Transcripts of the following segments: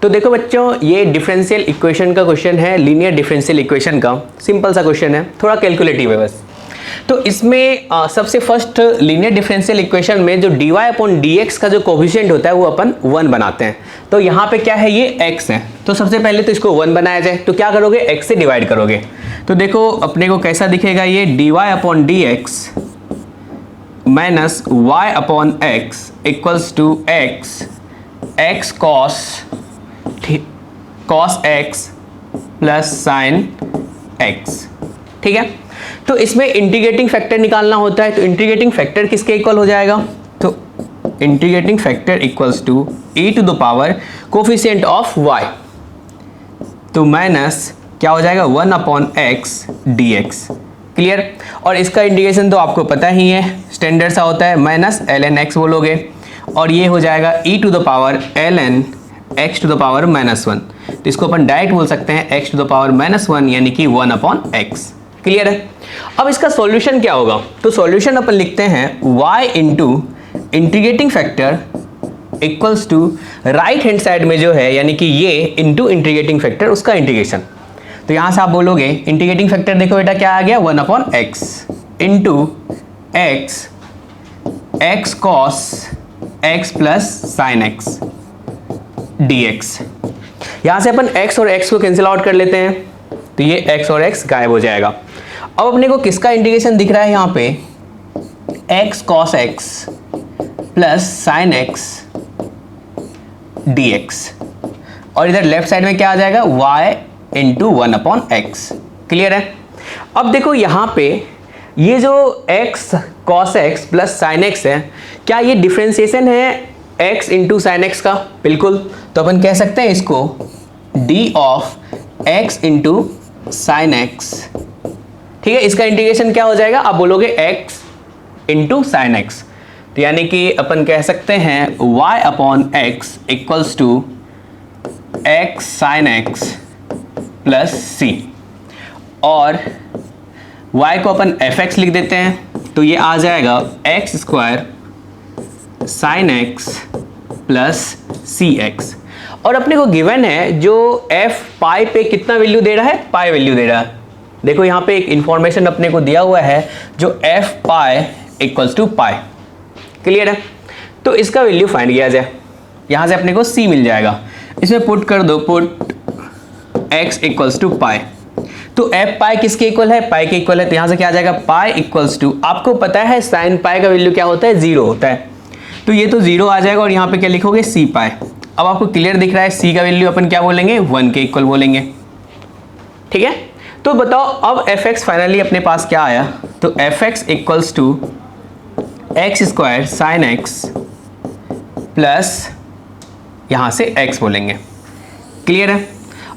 तो देखो बच्चों, ये डिफरेंशियल इक्वेशन का क्वेश्चन है, लीनियर डिफरेंशियल इक्वेशन का सिंपल सा क्वेश्चन है, थोड़ा कैलकुलेटिव है बस। तो इसमें सबसे फर्स्ट लीनियर डिफरेंशियल इक्वेशन में जो dy अपॉन dx का जो कोफिशिएंट होता है वो अपन 1 बनाते हैं। तो यहाँ पे क्या है, ये x है, तो सबसे पहले तो इसको 1 बनाया जाए। तो क्या करोगे, x से डिवाइड करोगे। तो देखो अपने को कैसा दिखेगा, ये dy upon dx minus y upon x equals to x cos x plus sine x। ठीक है, तो इसमें इंटीग्रेटिंग फैक्टर निकालना होता है। तो इंटीग्रेटिंग फैक्टर किसके इक्वल हो जाएगा, तो integrating factor equals to e to the power coefficient of y, तो माइनस क्या हो जाएगा 1 अपॉन x dx। क्लियर। और इसका इंटीग्रेशन तो आपको पता ही है, स्टैंडर्ड सा होता है, माइनस ln x बोलोगे और ये हो जाएगा e to the power ln x to the power minus 1। तो इसको अपन डायरेक्ट बोल सकते हैं x to the power minus 1 यानी कि 1 अपॉन x। क्लियर है। अब इसका सॉल्यूशन क्या होगा, तो सॉल्यूशन अपन लिखते हैं y into integrating factor equals to right hand side में जो है यानी कि ये इंटू इंटीग्रेटिंग फैक्टर उसका इंटीग्रेशन। तो यहां से आप बोलोगे इंटीग्रेटिंग फैक्टर देखो बेटा क्या आ गया 1 upon x into x cos x plus sine x dx। यहां से अपन x और x को कैंसिल आउट कर लेते हैं, तो ये x और x गायब हो जाएगा। अब अपने को किसका इंटीग्रेशन दिख रहा है यहाँ पे, x cos x plus sine x dx, और इधर लेफ्ट साइड में क्या आ जाएगा y into 1 upon x। Clear है। अब देखो यहाँ पे ये जो x cos x plus sine x है, क्या ये डिफरेंशिएशन है x इंटू साइन x का, बिल्कुल। तो अपन कह सकते हैं इसको d of x into sine x। ठीक है, इसका इंटीग्रेशन क्या हो जाएगा, आप बोलोगे x इंटू साइन x। तो यानी कि अपन कह सकते हैं y upon x equals to x sine x plus c, और y को अपन fx लिख देते हैं। तो ये आ जाएगा x square sine x plus C x. और अपने को गिवन है जो f पाई पे कितना वैल्यू दे रहा है, पाई वैल्यू दे रहा है। देखो यहाँ पे एक इंफॉर्मेशन अपने को दिया हुआ है जो f pi equals to pi. Clear है। तो इसका वैल्यू फाइंड किया जाए, यहाँ से अपने को c मिल जाएगा, इसमें पुट कर दो, पुट x इक्वल्स टू पाई। तो f पाई किसके इक्वल है, पाई के इक्वल है। तो यहाँ से क्या आ जाएगा, पाई इक्वल्स टू, आपको पता है साइन पाई का वैल्यू क्या होता है, 0 होता है। तो ये तो 0 आ जाएगा और यहाँ पे क्या लिखोगे, c पाई। अब आपको क्लियर दिख रहा है c का वैल्यू अपन क्या बोलेंगे, 1 के इक्वल बोलेंगे। ठीक है। तो बताओ अब fx फाइनली अपने पास क्या आया, तो fx equals to x square sine x plus यहाँ से x बोलेंगे। क्लियर है।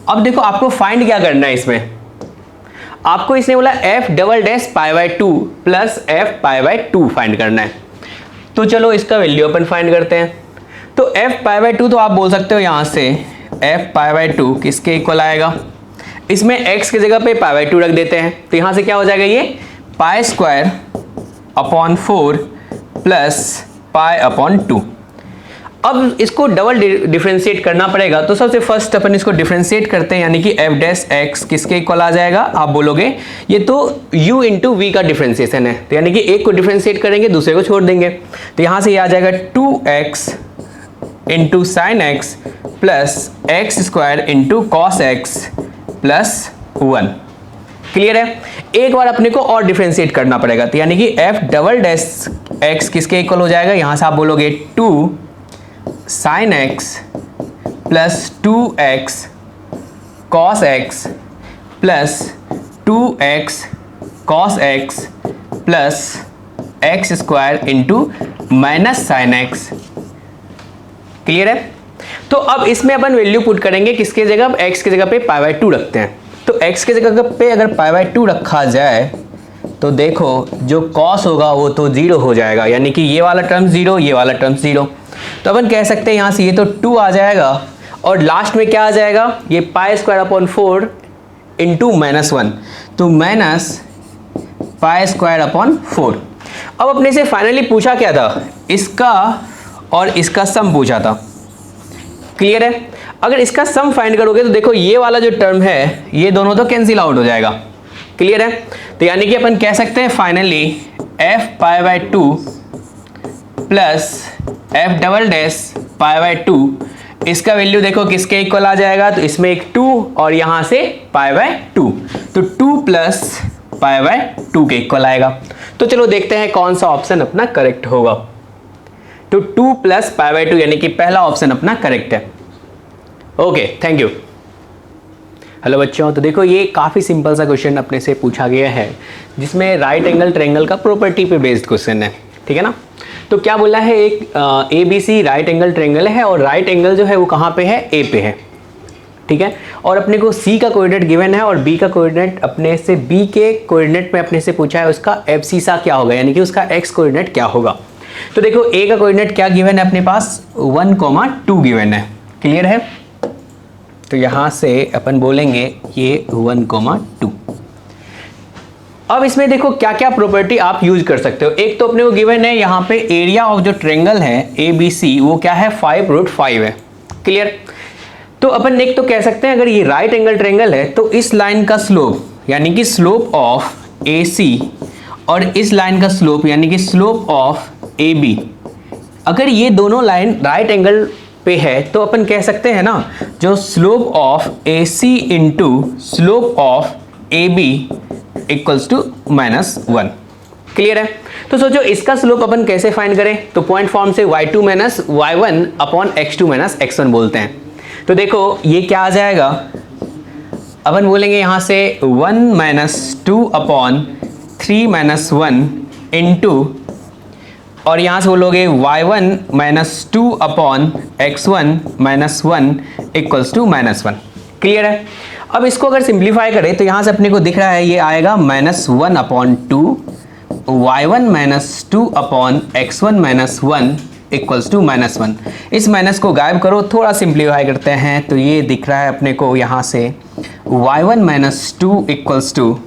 अब देखो आपको फाइंड क्या करना है, इसमें आपको इसने बोला f double dash pi by 2 plus f pi by 2 find करना है। तो चलो इसका वैल्यू अपन फाइंड करते हैं। तो f पाई बाय 2 तो आप बोल सकते हो यहाँ से f पाई बाय 2 किसके इक्वल आएगा, इसमें x की जगह पे पाई बाय 2 रख देते हैं। तो यहाँ से क्या हो जाएगा, ये pi square upon 4 plus pi upon 2। अब इसको डबल डिफरेंशिएट करना पड़ेगा। तो सबसे फर्स्ट अपन इसको डिफरेंशिएट करते हैं, यानी कि f डैश x किसके इक्वल आ जाएगा, आप बोलोगे ये तो u इंटू वी का डिफरेंशिएशन है। तो यानी कि एक को डिफरेंशिएट करेंगे दूसरे को छोड़ देंगे। तो यहाँ से ये आ जाएगा 2x into sine x plus x square into cos x plus 1। Clear है। एक बार अपने को और डिफरेंशिएट करना पड़ेगा। तो यानी कि f डबल डैश x किसके इक्वल हो जाएगा, यहाँ से आप बोलोगे 2 sign x plus 2x cos x plus 2x cos x plus x square into minus sine x. Clear है। तो अब इसमें अपन वैल्यू पुट करेंगे किसके जगह, x की जगह पे पाई बाय 2 रखते हैं। तो x की जगह पे अगर पाई बाय 2 रखा जाए तो देखो जो cos होगा वो तो 0 हो जाएगा, यानी कि ये वाला टर्म 0, ये वाला टर्म 0। तो अपन कह सकते हैं यहाँ से ये तो 2 आ जाएगा और लास्ट में क्या आ जाएगा, ये pi square upon 4 into minus 1, तो माइनस पाई स्क्वायर अपॉन 4। अब अपने से फाइनली पूछा क्या था, इसका और इसका सम पूछा था। क्लियर है। अगर इसका सम फाइंड करोगे तो देखो ये वाला जो टर्म है ये दोनों तो कैंसिल आउट हो जाएगा। क्लियर है। तो यानी कि अपन कह सकते हैं finally F pi by 2 plus F double dash pi by 2, इसका वैल्यू देखो किसके इक्वल आ जाएगा, तो इसमें एक 2 और यहां से पाई बाय 2, तो 2 प्लस पाई बाय 2 के इक्वल आएगा। तो चलो देखते हैं कौन सा ऑप्शन अपना करेक्ट होगा। तो 2 प्लस पाई बाय 2 यानी कि पहला ऑप्शन अपना करेक्ट है। Okay, thank you. हेलो बच्चों, तो देखो ये काफ़ी सिंपल सा क्वेश्चन अपने से पूछा गया है जिसमें राइट एंगल ट्रायंगल का प्रॉपर्टी पे बेस्ड क्वेश्चन है, ठीक है ना। तो क्या बोला है, एक A B C right angle triangle है और राइट एंगल जो है वो कहाँ पे है, ए पे है, ठीक है। और अपने को सी का कोऑर्डिनेट गिवन है और बी का कोऑर्डिनेट अपने से बी के कोऑर्डिनेट में अपने से पूछा है उसका एब्सिसा क्या होगा, यानी कि उसका एक्स कोऑर्डिनेट क्या होगा। तो देखो ए का कोऑर्डिनेट क्या गिवन है अपने पास, 1,2 गिवन है। क्लियर है। तो यहां से अपन बोलेंगे ये 1,2। अब इसमें देखो क्या क्या प्रॉपर्टी आप यूज कर सकते हो। एक तो अपने को गिवन है यहाँ पे एरिया ऑफ जो ट्रायंगल है ए बी सी वो क्या है, 5√5 है। क्लियर। तो अपन एक तो कह सकते हैं अगर ये राइट एंगल ट्रायंगल है तो इस लाइन का स्लोप यानी कि स्लोप ऑफ ए सी और इस लाइन का स्लोप यानी कि स्लोप ऑफ ए बी, अगर ये दोनों लाइन राइट एंगल पे है तो अपन कह सकते हैं ना जो slope of A C into slope of A B equals to -1। Clear है। तो सोचो इसका स्लोप अपन कैसे फाइंड करें, तो पॉइंट फॉर्म से y2 minus y1 upon x2 minus x1 बोलते हैं। तो देखो ये क्या आ जाएगा, अपन बोलेंगे यहां से 1 माइनस 2 अपॉन 3 माइनस 1 इंटू, और यहां से बोलोगे y1 minus 2 upon x1 minus 1 equals to -1। Clear है। अब इसको अगर सिंप्लीफाई करें तो यहां से अपने को दिख रहा है ये आएगा -1 upon 2 y1 minus 2 upon x1 minus 1 equals to -1। इस माइनस को गायब करो, थोड़ा सिंप्लीफाई करते हैं तो ये दिख रहा है अपने को यहां से y1 minus 2 equals to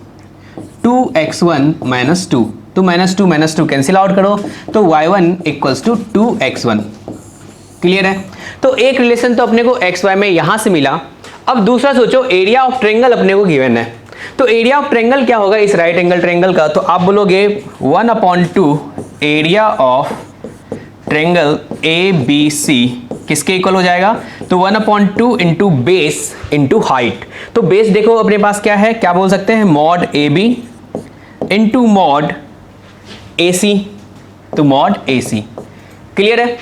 2x1 minus 2, तो -2 कैंसिल आउट करो तो y1 equals to 2x1। Clear है। तो एक रिलेशन तो अपने को xy में यहां से मिला। अब दूसरा सोचो एरिया ऑफ ट्रायंगल अपने को गिवन है, तो एरिया ऑफ ट्रायंगल क्या होगा इस राइट एंगल ट्रायंगल का, तो आप बोलोगे 1/2 area of triangle A B C किसके इक्वल हो जाएगा, तो 1/2 इंटू बेस इंटू हाइट। तो बेस देखो अपने पास क्या है, क्या बोल सकते हैं, mod A B into mod A C, तो मॉड ए सी। क्लियर है।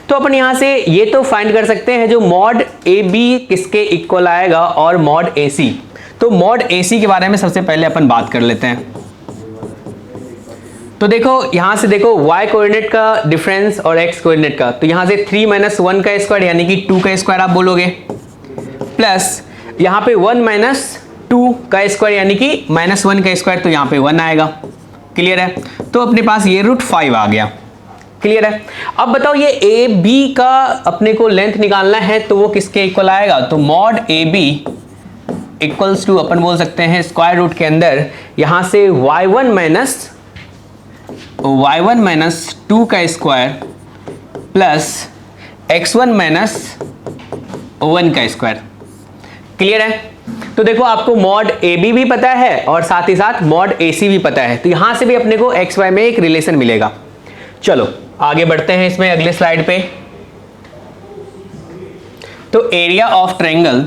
तो अपन यहां से ये तो फाइंड कर सकते हैं जो मॉड ए बी किसके इक्वल आएगा और मॉड ए सी। तो मॉड ए सी के बारे में सबसे पहले अपन बात कर लेते हैं। तो देखो यहां से देखो y कोऑर्डिनेट का डिफरेंस और x कोऑर्डिनेट का, तो यहां से 3 माइनस 1 का स्क्वायर यानी कि 2 का स्क्वायर आप बोलोगे, प्लस यहां पे 1 माइनस 2 का स्क्वायर यानी कि -1 का स्क्वायर, तो यहां पे 1 आएगा। क्लियर है। तो अपने पास ये √5 आ गया। क्लियर है। अब बताओ ये ए बी का अपने को लेंथ निकालना है तो वो किसके इक्वल आएगा, तो mod A B equals to अपन बोल सकते हैं स्क्वायर रूट के अंदर यहां से y1 माइनस 2 का स्क्वायर प्लस x1 माइनस 1 का स्क्वायर। क्लियर है। तो देखो आपको मॉड ए बी भी पता है और साथ ही साथ मॉड ए सी भी पता है, तो यहां से भी अपने को एक्स वाई में एक रिलेशन मिलेगा। चलो आगे बढ़ते हैं इसमें अगले स्लाइड पे। तो area of triangle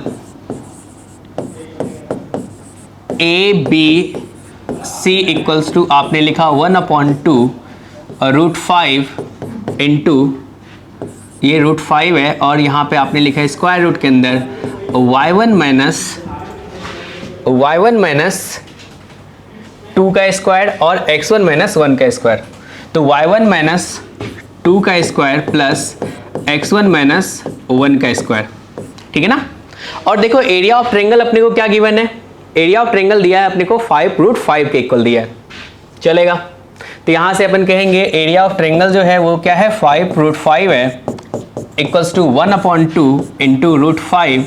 A B C equals to आपने लिखा 1/2 √5 इंटू ये √5 है और यहां पे आपने लिखा स्क्वायर रूट के अंदर y1 माइनस 2 का स्क्वायर और x1 माइनस 1 का स्क्वायर, तो y1 माइनस 2 का स्क्वायर प्लस x1 माइनस 1 का स्क्वायर। ठीक है ना। और देखो एरिया ऑफ ट्रायंगल अपने को क्या गिवन है, एरिया ऑफ ट्रायंगल दिया है अपने को 5√5 के इक्वल दिया है, चलेगा। तो यहां से अपन कहेंगे एरिया ऑफ ट्रायंगल जो है वो क्या है 5√5 है इक्वल्स टू 1/2 इंटू √5।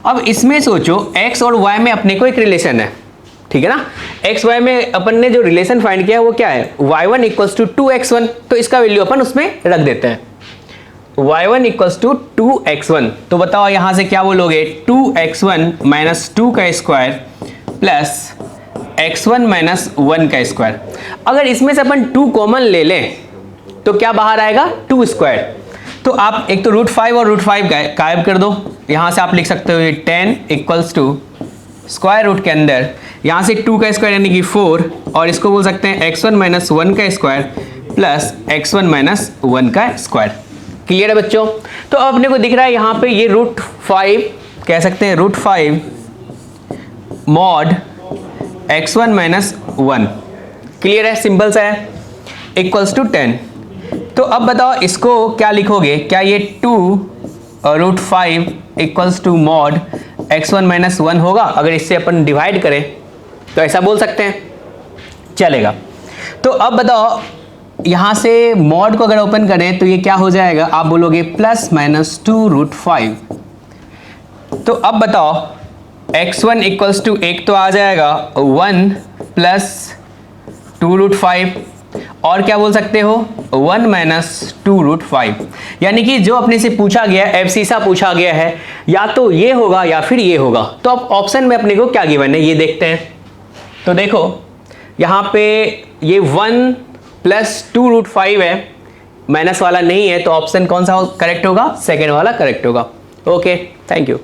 अब इसमें सोचो x और y में अपने को एक रिलेशन है, ठीक है ना। x y में अपन ने जो रिलेशन फाइंड किया है वो क्या है, y1 इक्वल्स टू 2x1, तो इसका वैल्यू अपन उसमें रख देते हैं। y1 इक्वल्स टू 2x1, तो बताओ यहां से क्या बोलोगे, 2x1 माइनस 2 का स्क्वायर प्लस x1 माइनस 1 का स्क्वायर। अगर इसमें से अपन 2 कॉमन ले लें तो क्या बाहर आएगा, 2 स्क्वायर। तो आप एक तो √5 और √5 गायब कर दो, यहां से आप लिख सकते हो 10 इक्वल्स टू स्क्वायर रूट के अंदर यहां से 2 का स्क्वायर यानी कि 4, और इसको बोल सकते हैं x1 माइनस 1 का स्क्वायर प्लस x1 माइनस 1 का स्क्वायर। क्लियर है बच्चों? तो अब अपने को दिख रहा है यहां पे ये √5 कह सकते हैं, √5 मॉड x1 माइनस 1। क्लियर है, सिंपल सा है, इक्वल्स टू 10। तो अब बताओ इसको क्या लिखोगे, क्या ये 2 √5 equals to mod x1 minus 1 होगा? अगर इससे अपन डिवाइड करें तो ऐसा बोल सकते हैं, चलेगा। तो अब बताओ यहां से मॉड को अगर ओपन करें तो ये क्या हो जाएगा, आप बोलोगे प्लस माइनस 2 √5। तो अब बताओ x1 इक्वल्स टू एक तो आ जाएगा 1 प्लस 2 √5, और क्या बोल सकते हो 1 माइनस 2 √5, यानी कि जो अपने से पूछा गया है, एब्सिसा पूछा गया है, या तो ये होगा या फिर ये होगा। तो अब ऑप्शन में अपने को क्या गिवन है ये देखते हैं। तो देखो यहाँ पे ये 1 प्लस 2 √5 है, माइनस वाला नहीं है, तो ऑप्शन कौन सा करेक्ट होगा, सेकेंड वाला करेक्ट होगा। Okay, thank you.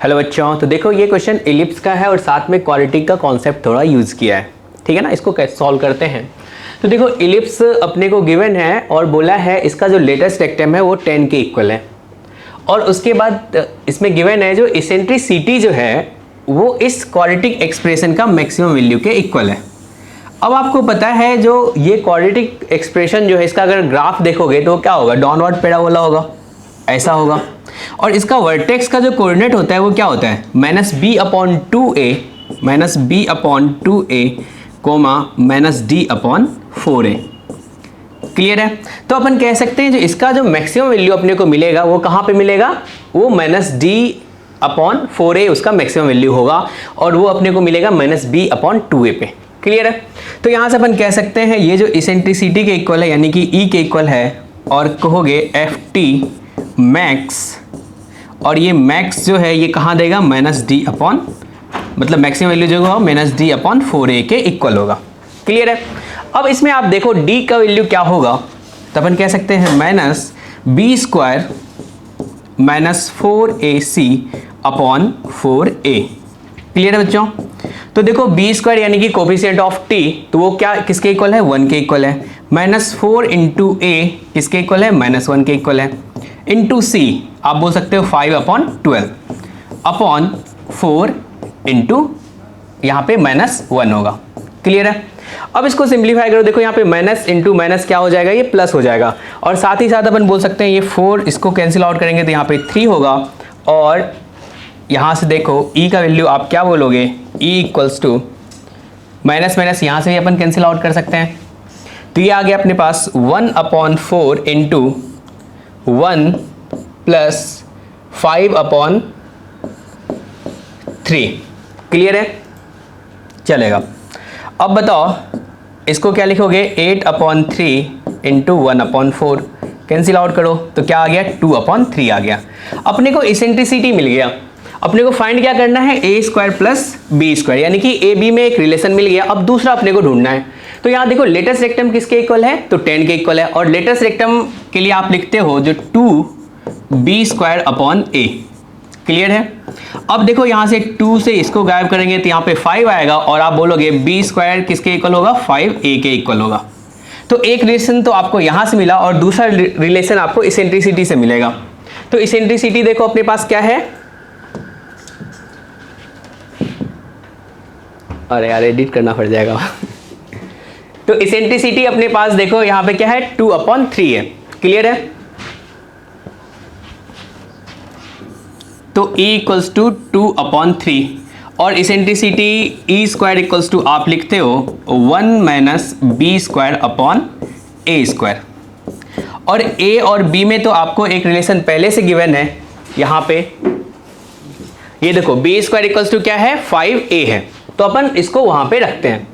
हेलो बच्चों, तो देखो ये क्वेश्चन इलिप्स का है और साथ में क्वाड्रेटिक का कॉन्सेप्ट थोड़ा यूज किया है, ठीक है ना। इसको कैसे सॉल्व करते हैं, तो देखो इलिप्स अपने को गिवन है और बोला है इसका जो लेटेस्ट रेक्टम है वो 10 के इक्वल है, और उसके बाद इसमें गिवन है जो इसेंट्रिसिटी जो है वो इस क्वाड्रेटिक एक्सप्रेशन का मैक्सिमम वैल्यू के इक्वल है। अब आपको पता है जो ये क्वाड्रेटिक एक्सप्रेशन जो है इसका अगर ग्राफ देखोगे तो क्या होगा, डाउनवर्ड पैराबोला होगा, ऐसा होगा। और इसका वर्टेक्स का जो कोऑर्डिनेट होता है वो क्या होता है, -b/2a -b/2a coma -d/4a। Clear है? तो अपन कह सकते हैं जो इसका जो मैक्सिमम वैल्यू अपने को मिलेगा वो कहाँ पे मिलेगा, वो -d/4a उसका मैक्सिमम वैल्यू होगा, और वो अपने को मिलेगा -b/2a पे। क्लियर है? तो यहाँ से अपन कह सकते हैं ये जो इसेंट्रिसिटी के इक्वल है यानी कि E के इक्वल है, और कहोगे ft मैक्स, और ये मैक्स जो है ये कहाँ देगा, -d/ मतलब मैक्सिमम वैल्यू जो होगा -d/4a के इक्वल होगा। क्लियर है? अब इसमें आप देखो d का वैल्यू क्या होगा, तो अपन कह सकते हैं -b² -4ac/4a। क्लियर है बच्चों? तो देखो b² यानी कि कोफिशिएंट ऑफ t, तो वो क्या किसके इक्वल है, 1 के इक्वल है। -4 × a किसके इक्वल है, -1 के इक्वल है। इंटू c आप बोल सकते हो 5/12 अपॉन 4 इंटू यहाँ पे -1 होगा। क्लियर है? अब इसको सिंप्लीफाई करो, देखो यहाँ पे माइनस इंटू माइनस क्या हो जाएगा, ये प्लस हो जाएगा, और साथ ही साथ अपन बोल सकते हैं ये 4 इसको कैंसिल आउट करेंगे तो यहाँ पे 3 होगा, और यहाँ से देखो e का वैल्यू आप क्या बोलोगे, e equals to minus minus यहाँ से भी अपन कैंसिल आउट कर सकते हैं, तो ये आ गया अपने पास 1/4 इंटू 1 प्लस 5/3। क्लियर है? चलेगा। अब बताओ इसको क्या लिखोगे, 8/3 इंटू 1/4 कैंसिल आउट करो तो क्या आ गया, 2/3 आ गया। अपने को इसेंट्रिसिटी मिल गया। अपने को फाइंड क्या करना है, a² प्लस b², यानी कि ए बी में एक रिलेशन मिल गया। अब दूसरा अपने को ढूंढना है, तो यहाँ देखो लेटेस्ट रेक्टम किसके इक्वल है, तो 10 के इक्वल है, और लेटेस्ट रेक्टम के लिए आप लिखते हो जो 2b²/a। क्लियर है? अब देखो यहाँ से 2 से इसको गायब करेंगे तो यहाँ पे 5 आएगा, और आप बोलोगे b² किसके इक्वल होगा, 5a के इक्वल होगा। तो एक रिलेशन तो आपको यहाँ से मिला और दूसरा रिलेशन आपको इसेंट्रिसिटी से मिलेगा। तो इसेंट्रिसिटी देखो अपने पास क्या है, अरे यार एडिट करना पड़ जाएगा तो इसेंट्रिसिटी अपने पास देखो यहाँ पे क्या है, 2/3 है। क्लियर है? तो E इक्वल्स टू 2/3, और इसेंट्रिसिटी E² इक्वल्स टू आप लिखते हो 1 माइनस b²/a²। और A और B में तो आपको एक रिलेशन पहले से गिवन है, यहाँ पे ये देखो b² इक्वल्स टू क्या है, 5a है, तो अपन इसको वहां पे रखते हैं।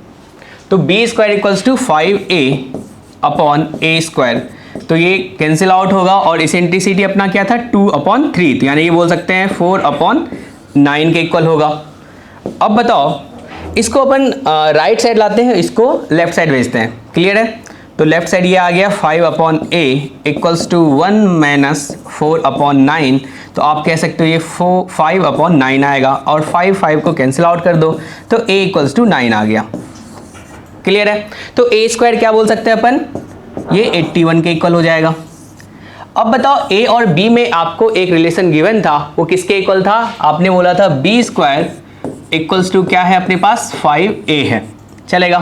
तो b² इक्वल्स टू 5a/a², तो ये कैंसिल आउट होगा और इसेंट्रिसिटी अपना क्या था 2/3, तो यानी ये बोल सकते हैं 4/9 के इक्वल होगा। अब बताओ इसको अपन राइट साइड लाते हैं, इसको लेफ्ट साइड भेजते हैं। क्लियर है? तो लेफ्ट साइड ये आ गया 5/a इक्वल्स टू 1 - 4/9, तो आप कह सकते हो ये 5/9 आएगा और 5 को कैंसिल आउट कर दो तो a इक्वल्स टू 9 आ गया। क्लियर है? तो a² क्या बोल सकते हैं अपन, ये 81 के इक्वल हो जाएगा। अब बताओ a और b में आपको एक रिलेशन गिवन था, वो किसके इक्वल था? आपने बोला था b² इक्वल्स टू क्या है अपने पास 5a है। चलेगा?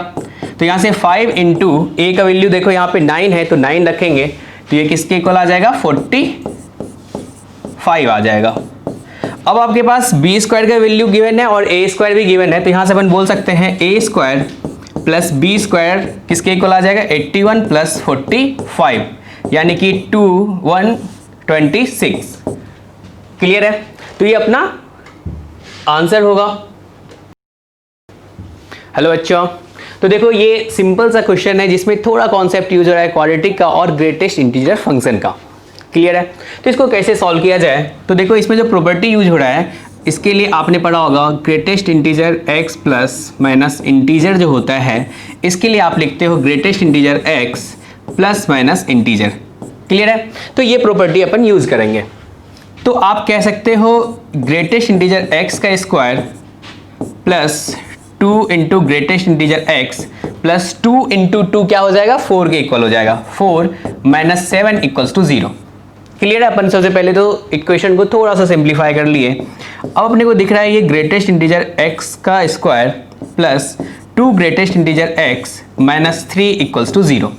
तो यहाँ से 5 इंटू ए का वैल्यू देखो यहाँ पे 9 है तो 9 रखेंगे तो ये किसके इक्वल आ जाएगा 45 आ जाएगा। अब आपके पास b² का वैल्यू गिवन है और a² भी गिवन है, तो यहाँ से अपन बोल सकते हैं a² प्लस b² किसके इक्वल आ जाएगा 81 प्लस 45, यानी कि 2126। क्लियर है? तो ये अपना आंसर होगा। हेलो बच्चों, तो देखो ये सिंपल सा क्वेश्चन है जिसमें थोड़ा कॉन्सेप्ट यूज हो रहा है क्वाड्रेटिक का और ग्रेटेस्ट इंटीजर फंक्शन का। क्लियर है? तो इसको कैसे सॉल्व किया जाए, तो देखो इसमें जो प्रॉपर्टी यूज हो रहा है इसके लिए आपने पढ़ा होगा greatest integer x plus minus integer जो होता है, इसके लिए आप लिखते हो greatest integer x plus minus integer. Clear है? तो ये प्रॉपर्टी अपन यूज करेंगे। तो आप कह सकते हो ग्रेटेस्ट इंटीजर x का square plus 2 into greatest integer x plus 2 into 2 क्या हो जाएगा 4 के इक्वल हो जाएगा, 4 - 7 इक्वल्स टू 0। क्लियर है? अपन सबसे पहले तो इक्वेशन को थोड़ा सा सिंप्लीफाई कर लिए। अब अपने को दिख रहा है ये ग्रेटेस्ट इंटीजर x का square plus 2 greatest integer x - 3 equals to 0।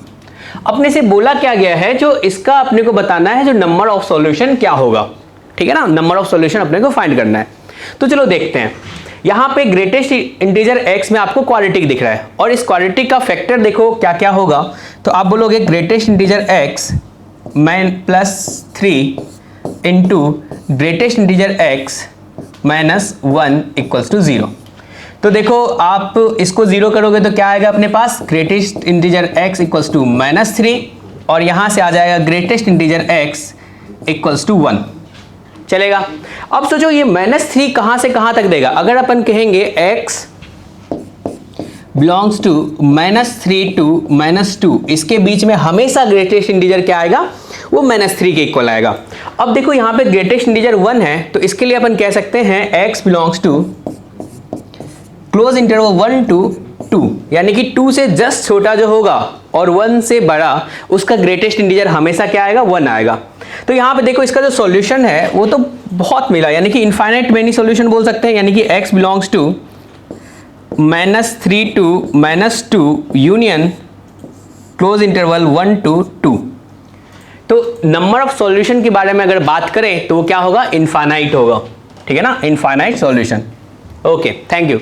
अपने से बोला क्या गया है, जो इसका अपने को बताना है जो नंबर ऑफ सॉल्यूशन क्या होगा। ठीक है ना? नंबर ऑफ सॉल्यूशन अपने को फाइंड करना है। तो चलो देखते हैं। यहाँ पे ग्रेटेस्ट इंटीजर x में आपको क्वाड्रेटिक दिख रहा है और इस क्वाड्रेटिक का फैक्टर देखो क्या क्या होगा, तो आप बोलोगे greatest integer x plus 3 into greatest integer x -1 equals to 0। तो देखो आप इसको 0 करोगे तो क्या आएगा अपने पास, greatest integer x equals to -3 और यहाँ से आ जाएगा greatest integer x equals to 1। चलेगा? अब सोचो ये -3 कहां से कहां तक देगा। अगर अपन कहेंगे x बिलोंग्स टू -3 टू -2, इसके बीच में हमेशा ग्रेटेस्ट इंटीजर क्या आएगा, वो -3 के इक्वल आएगा। अब देखो यहाँ पे ग्रेटेस्ट इंटीजर 1 है, तो इसके लिए अपन कह सकते हैं x belongs to close interval 1 to 2, यानी कि 2 से जस्ट छोटा जो होगा और 1 से बड़ा उसका ग्रेटेस्ट इंटीजर हमेशा क्या आएगा 1 आएगा। तो यहाँ पे देखो इसका जो सॉल्यूशन है वो तो बहुत मिला, यानी कि इनफाइनाइट मेनी सॉल्यूशन बोल सकते हैं, यानी कि x belongs to -3 to -2 union close interval 1 to 2। तो नंबर ऑफ सॉल्यूशन के बारे में अगर बात करें तो वो क्या होगा, इनफाइनाइट होगा। ठीक है ना? Infinite solution. Okay, thank you.